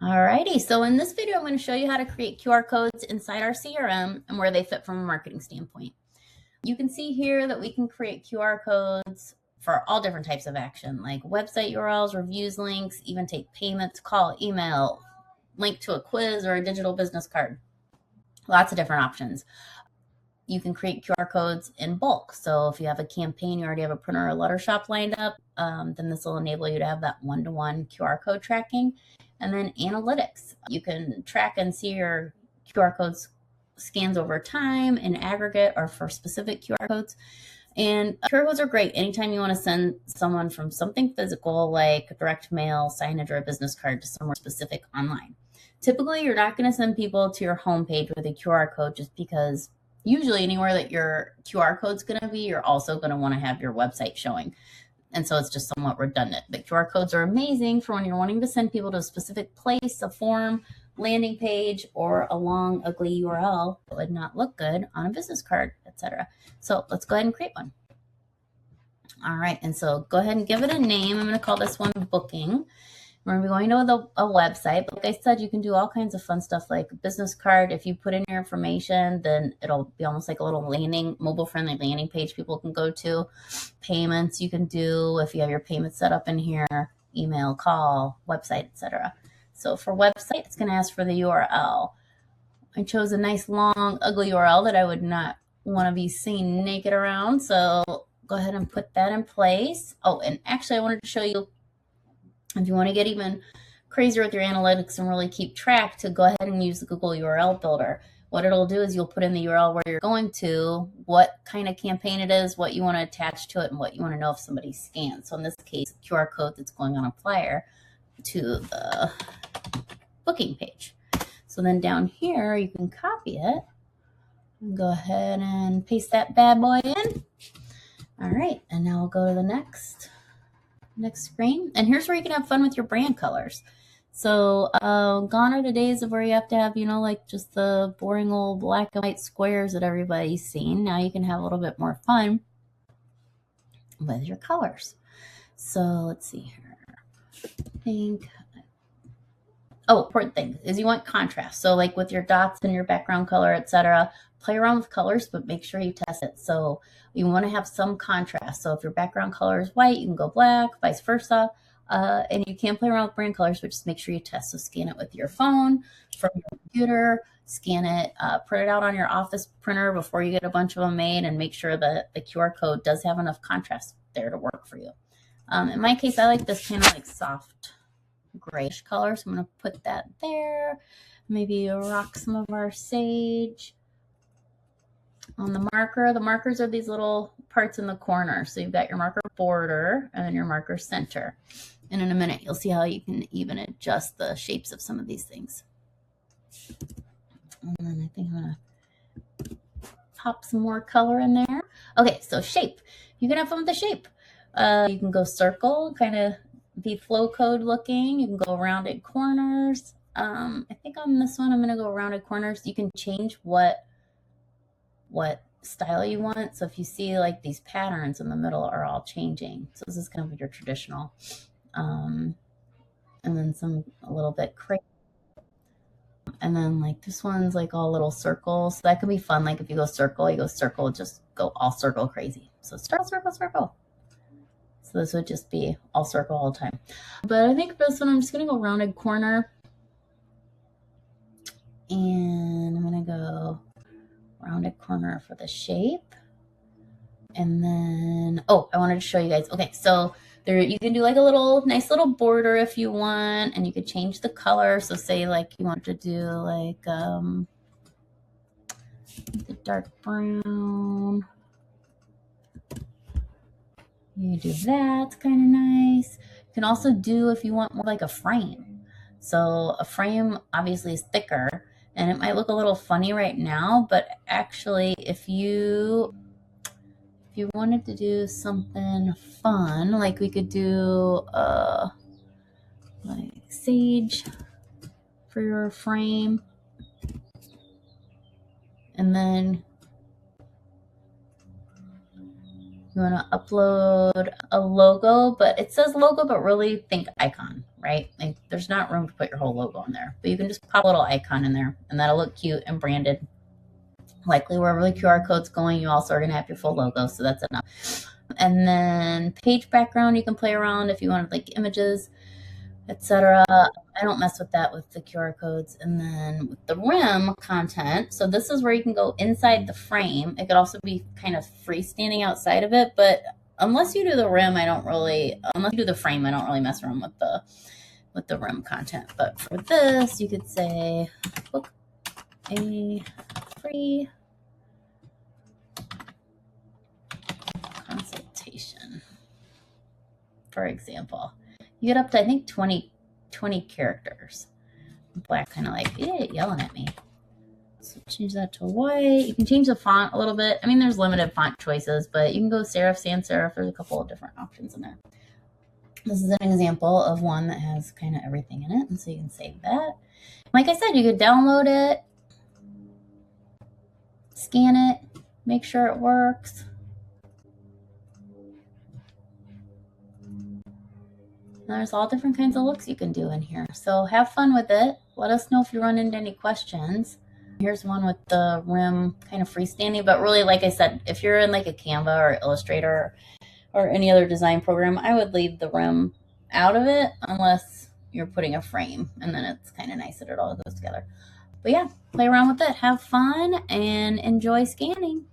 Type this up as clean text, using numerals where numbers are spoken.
Alrighty, so in this video, I'm going to show you how to create QR codes inside our CRM and where they fit from a marketing standpoint. You can see here that we can create QR codes for all different types of action, like website URLs, reviews, links, even take payments, call, email, link to a quiz or a digital business card. Lots of different options. You can create QR codes in bulk. So if you have a campaign, you already have a printer or letter shop lined up, then this will enable you to have that one-to-one QR code tracking. And then analytics. You can track and see your QR codes scans over time in aggregate or for specific QR codes. And QR codes are great anytime you want to send someone from something physical like direct mail, signage, or a business card to somewhere specific online. Typically, you're not going to send people to your homepage with a QR code just because usually anywhere that your QR code is going to be, you're also going to want to have your website showing. And so it's just somewhat redundant. But QR codes are amazing for when you're wanting to send people to a specific place, a form, landing page, or a long, ugly URL that would not look good on a business card, etc. So let's go ahead and create one. All right, and so go ahead and give it a name. I'm going to call this one Booking. We're going to be going to a website. But like I said, you can do all kinds of fun stuff like a business card. If you put in your information, then it'll be almost like a little mobile-friendly landing page people can go to. Payments you can do if you have your payments set up in here, email, call, website, etc. So for website, it's going to ask for the URL. I chose a nice, long, ugly URL that I would not want to be seen naked around. So go ahead and put that in place. Oh, and actually I wanted to show you, if you want to get even crazier with your analytics and really keep track, to go ahead and use the Google URL Builder. What it'll do is you'll put in the URL where you're going to, what kind of campaign it is, what you want to attach to it, and what you want to know if somebody scans. So in this case, QR code that's going on a flyer to the booking page. So then down here, you can copy it and go ahead and paste that bad boy in. All right, and now we'll go to the next screen. And here's where you can have fun with your brand colors. So gone are the days of where you have to have, like just the boring old black and white squares that everybody's seen. Now you can have a little bit more fun with your colors. So let's see here. I think, important thing is you want contrast. So like with your dots and your background color, etc., play around with colors, but make sure you test it. So you want to have some contrast. So if your background color is white, you can go black, vice versa. And you can play around with brand colors, but just make sure you test. So scan it with your phone, from your computer, scan it, print it out on your office printer before you get a bunch of them made, and make sure that the QR code does have enough contrast there to work for you. In my case, I like this kind of like soft grayish color, so I'm going to put that there. Maybe rock some of our sage. On the marker, the markers are these little parts in the corner. So you've got your marker border and then your marker center. And in a minute, you'll see how you can even adjust the shapes of some of these things. And then I think I'm going to pop some more color in there. Okay, so shape. You can have fun with the shape. You can go circle, kind of be flow code looking. You can go rounded corners. I think on this one, I'm going to go rounded corners. You can change what style you want. So if you see like these patterns in the middle are all changing. So this is kind of your traditional. And then a little bit crazy. And then like this one's like all little circles. So that could be fun. Like if you go circle, just go all circle crazy. So circle, circle, circle. So this would just be all circle all the time. But I think for this one, I'm just going to go rounded corner. And I'm going to go rounded corner for the shape. And then, I wanted to show you guys. Okay, so there you can do like a nice little border if you want, and you could change the color. So say like you want to do like the dark brown. You do that, it's kind of nice. You can also do, if you want more like a frame. So a frame obviously is thicker, and it might look a little funny right now, but actually if you wanted to do something fun, like we could do like sage for your frame, and then you want to upload a logo, but it says logo, but really think icon. right? Like there's not room to put your whole logo in there, but you can just pop a little icon in there and that'll look cute and branded. Likely wherever the QR code's going, you also are going to have your full logo, so that's enough. And then page background, you can play around if you wanted like images, etc. I don't mess with that with the QR codes. And then with the rim content, so this is where you can go inside the frame. It could also be kind of freestanding outside of it, but unless you do the rim, unless you do the frame, I don't really mess around with the rim content. But for this, you could say book a free consultation, for example. You get up to, I think, 20 characters. Black kind of like, yelling at me. So change that to white. You can change the font a little bit. I mean, there's limited font choices, but you can go serif, sans serif. There's a couple of different options in there. This is an example of one that has kind of everything in it, and so you can save that. Like I said, you could download it, scan it, make sure it works. There's all different kinds of looks you can do in here. So have fun with it. Let us know if you run into any questions. Here's one with the rim kind of freestanding, but really, like I said, if you're in like a Canva or Illustrator or any other design program, I would leave the rim out of it unless you're putting a frame, and then it's kind of nice that it all goes together. But yeah, play around with it, have fun, and enjoy scanning.